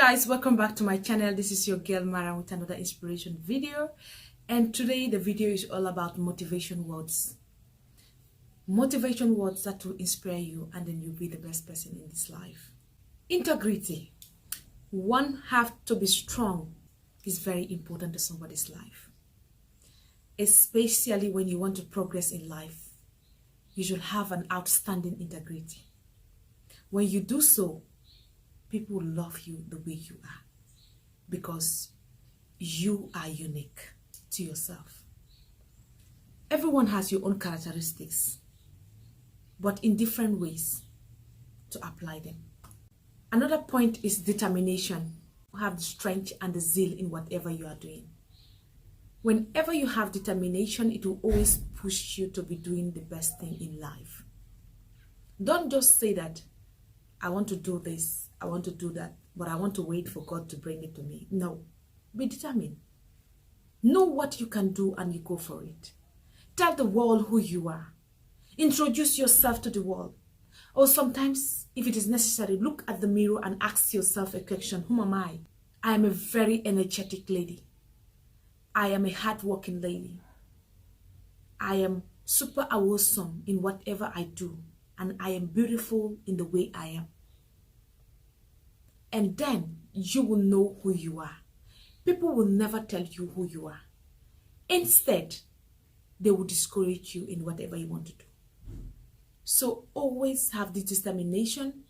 guys, welcome back to my channel. This is your girl Mara with another inspiration video, and today the video is all about motivation words that will inspire you, and then you'll be the best person in this life. Integrity. One have to be strong is very important to somebody's life, especially when you want to progress in life. You should have an outstanding integrity. When you do so, people will love you the way you are, because you are unique to yourself. Everyone has your own characteristics, but in different ways to apply them. Another point is determination. Have the strength and the zeal in whatever you are doing. Whenever you have determination, it will always push you to be doing the best thing in life. Don't just say that, I want to do this, I want to do that, but I want to wait for God to bring it to me. No, be determined. Know what you can do and you go for it. Tell the world who you are. Introduce yourself to the world. Or sometimes, if it is necessary, look at the mirror and ask yourself a question. Who am I? I am a very energetic lady. I am a hardworking lady. I am super awesome in whatever I do. And I am beautiful in the way I am. And then you will know who you are. People will never tell you who you are. Instead, they will discourage you in whatever you want to do. So always have the determination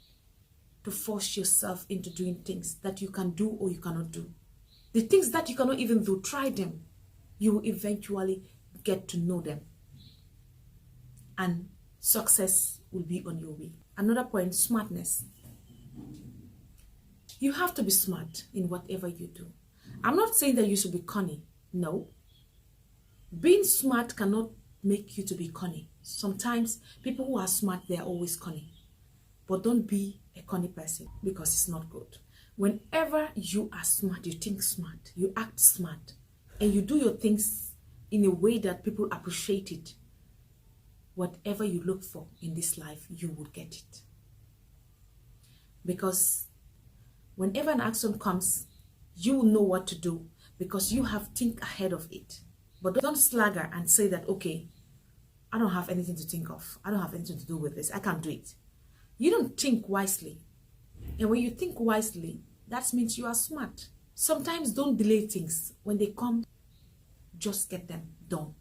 to force yourself into doing things that you can do or you cannot do. The things that you cannot even do, try them. You will eventually get to know them. And success will be on your way. Another point, smartness. You have to be smart in whatever you do. I'm not saying that you should be cunning. No. Being smart cannot make you to be cunning. Sometimes people who are smart, they are always cunning. But don't be a cunning person, because it's not good. Whenever you are smart, you think smart, you act smart, and you do your things in a way that people appreciate it, whatever you look for in this life, you will get it. Because whenever an action comes, you will know what to do, because you have think ahead of it. But don't slagger and say that, okay, I don't have anything to think of. I don't have anything to do with this. I can't do it. You don't think wisely. And when you think wisely, that means you are smart. Sometimes don't delay things. When they come, just get them done.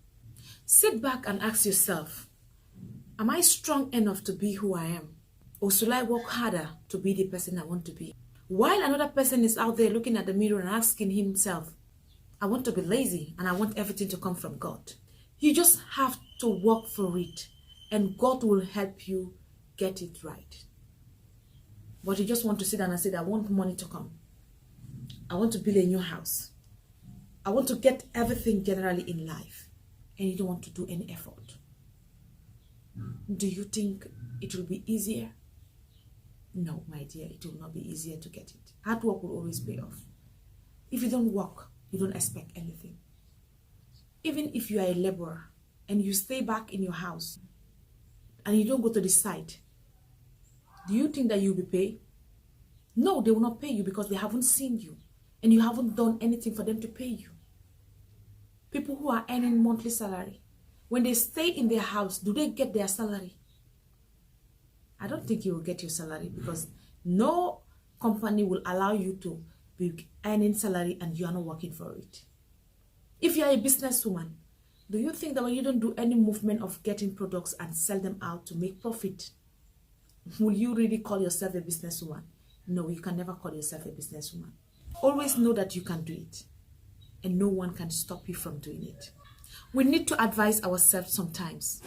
Sit back and ask yourself, am I strong enough to be who I am? Or should I work harder to be the person I want to be? While another person is out there looking at the mirror and asking himself, I want to be lazy and I want everything to come from God. You just have to work for it, and God will help you get it right. But you just want to sit down and say that I want money to come. I want to build a new house. I want to get everything generally in life, and you don't want to do any effort. Do you think it will be easier? No, my dear, it will not be easier to get it. Hard work will always pay off. If you don't work, you don't expect anything. Even if you are a laborer and you stay back in your house and you don't go to the site, do you think that you'll be paid? No, they will not pay you, because they haven't seen you and you haven't done anything for them to pay you. People who are earning monthly salary, when they stay in their house, do they get their salary? I don't think you will get your salary, because no company will allow you to be earning salary and you are not working for it. If you are a businesswoman, do you think that when you don't do any movement of getting products and sell them out to make profit, will you really call yourself a businesswoman? No, you can never call yourself a businesswoman. Always know that you can do it, and no one can stop you from doing it. We need to advise ourselves sometimes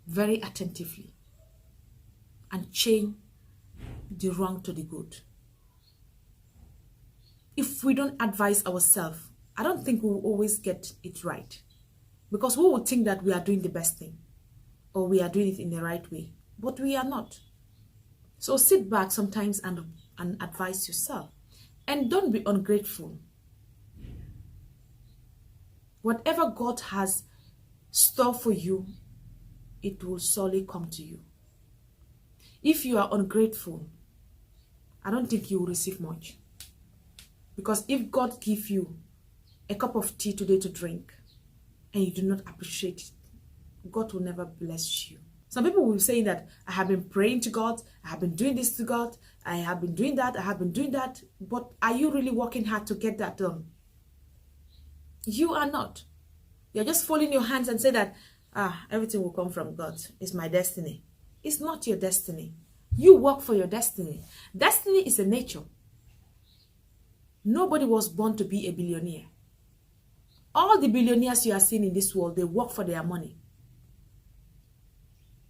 very attentively and change the wrong to the good. If we don't advise ourselves, I don't think we will always get it right, because we will think that we are doing the best thing or we are doing it in the right way, but we are not. So sit back sometimes and advise yourself, and don't be ungrateful. Whatever God has store for you, it will surely come to you. If you are ungrateful, I don't think you will receive much. Because if God gives you a cup of tea today to drink and you do not appreciate it, God will never bless you. Some people will say that I have been praying to God, I have been doing this to God, I have been doing that, I have been doing that. But are you really working hard to get that done? You are not. You're just folding your hands and say that, everything will come from God. It's my destiny. It's not your destiny. You work for your destiny. Destiny is a nature. Nobody was born to be a billionaire. All the billionaires you are seeing in this world, they work for their money.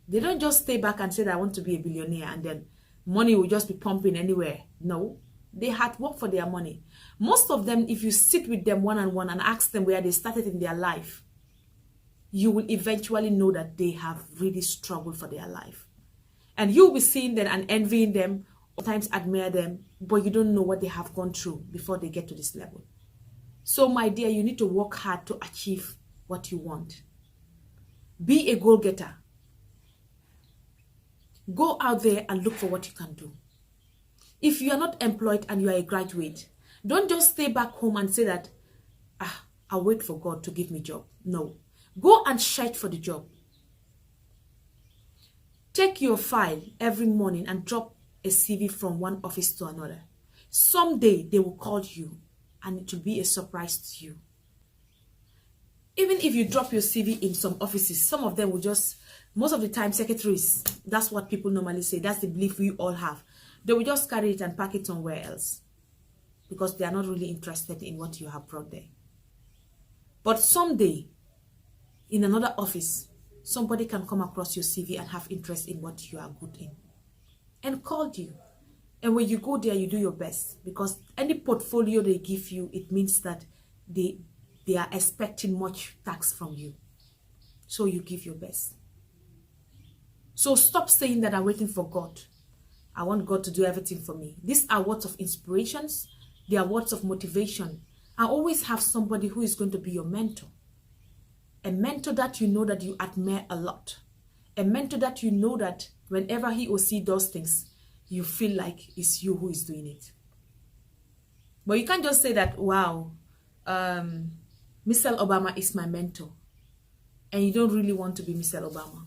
They don't just stay back and say that I want to be a billionaire and then money will just be pumping anywhere. No, they had worked for their money. Most of them, if you sit with them one-on-one and ask them where they started in their life, you will eventually know that they have really struggled for their life. And you'll be seeing them and envying them, sometimes admire them, but you don't know what they have gone through before they get to this level. So my dear, you need to work hard to achieve what you want. Be a goal-getter. Go out there and look for what you can do. If you are not employed and you are a graduate, don't just stay back home and say that, I'll wait for God to give me a job. No. Go and search for the job. Take your file every morning and drop a CV from one office to another. Someday they will call you and it will be a surprise to you. Even if you drop your CV in some offices, some of them will just, most of the time, secretaries, that's what people normally say. That's the belief we all have. They will just carry it and pack it somewhere else because they are not really interested in what you have brought there. But someday, in another office, somebody can come across your CV and have interest in what you are good in and call you. And when you go there, you do your best because any portfolio they give you, it means that they are expecting much tax from you. So you give your best. So stop saying that I'm waiting for God. I want God to do everything for me. These are words of inspirations. They are words of motivation. I always have somebody who is going to be your mentor. A mentor that you know that you admire a lot. A mentor that you know that whenever he or she does things, you feel like it's you who is doing it. But you can't just say that, wow, Michelle Obama is my mentor. And you don't really want to be Michelle Obama.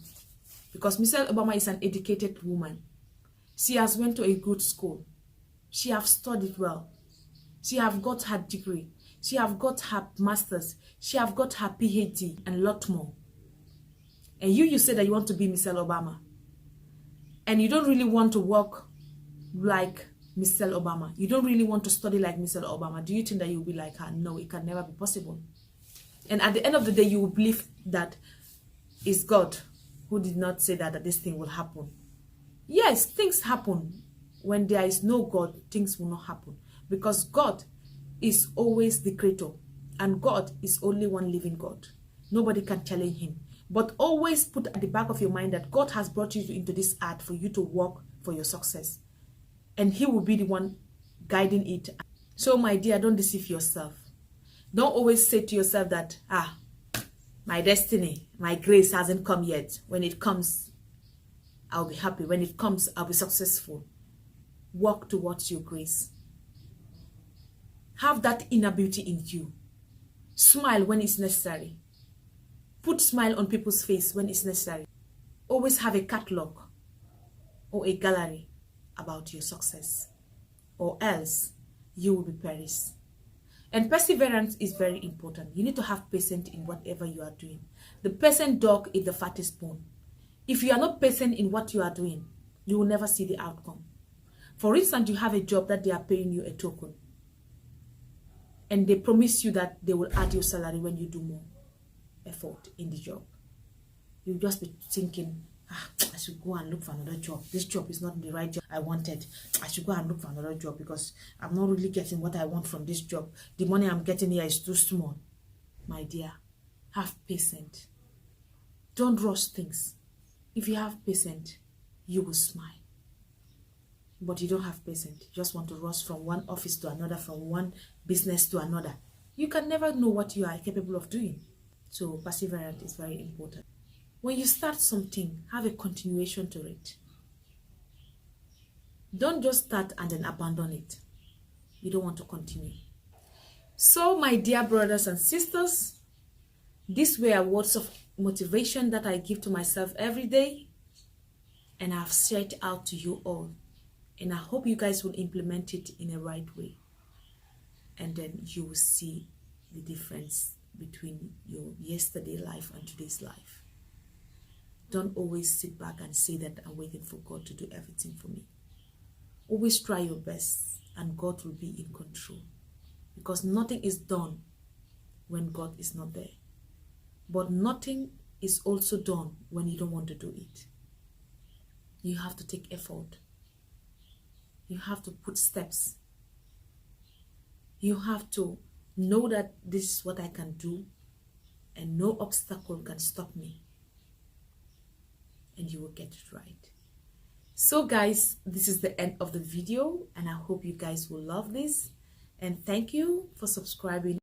Because Michelle Obama is an educated woman. She has went to a good school. She have studied well. She have got her degree. She have got her master's. She have got her PhD and a lot more. And you say that you want to be Michelle Obama. And you don't really want to work like Michelle Obama. You don't really want to study like Michelle Obama. Do you think that you'll be like her? No, it can never be possible. And at the end of the day, you will believe that it's God who did not say that this thing will happen. Yes, things happen. When there is no God, things will not happen. Because God is always the creator. And God is only one living God. Nobody can challenge him. But always put at the back of your mind that God has brought you into this earth for you to work for your success. And he will be the one guiding it. So my dear, don't deceive yourself. Don't always say to yourself that, my destiny, my grace hasn't come yet. When it comes, I'll be happy. When it comes, I'll be successful. Walk towards your grace. Have that inner beauty in you. Smile when it's necessary. Put smile on people's face when it's necessary. Always have a catalog or a gallery about your success, or else you will be perished. And perseverance is very important. You need to have patience in whatever you are doing. The patient dog is the fattest bone. If you are not patient in what you are doing, you will never see the outcome. For instance, you have a job that they are paying you a token, and they promise you that they will add your salary when you do more effort in the job. You'll just be thinking, I should go and look for another job. This job is not the right job I wanted. I should go and look for another job because I'm not really getting what I want from this job. The money I'm getting here is too small. My dear, have patience. Don't rush things. If you have patience, you will smile. But you don't have patience. You just want to rush from one office to another, from one business to another. You can never know what you are capable of doing. So perseverance is very important. When you start something, have a continuation to it. Don't just start and then abandon it. You don't want to continue. So my dear brothers and sisters, these were words of motivation that I give to myself every day, and I've shared out to you all, and I hope you guys will implement it in a right way, and then you will see the difference between your yesterday life and today's life. Don't always sit back and say that I'm waiting for God to do everything for me. Always try your best, and God will be in control, because nothing is done when God is not there. But nothing is also done when you don't want to do it. You have to take effort. You have to put steps. You have to know that this is what I can do, and no obstacle can stop me. And you will get it right. So guys, this is the end of the video, and I hope you guys will love this. And thank you for subscribing.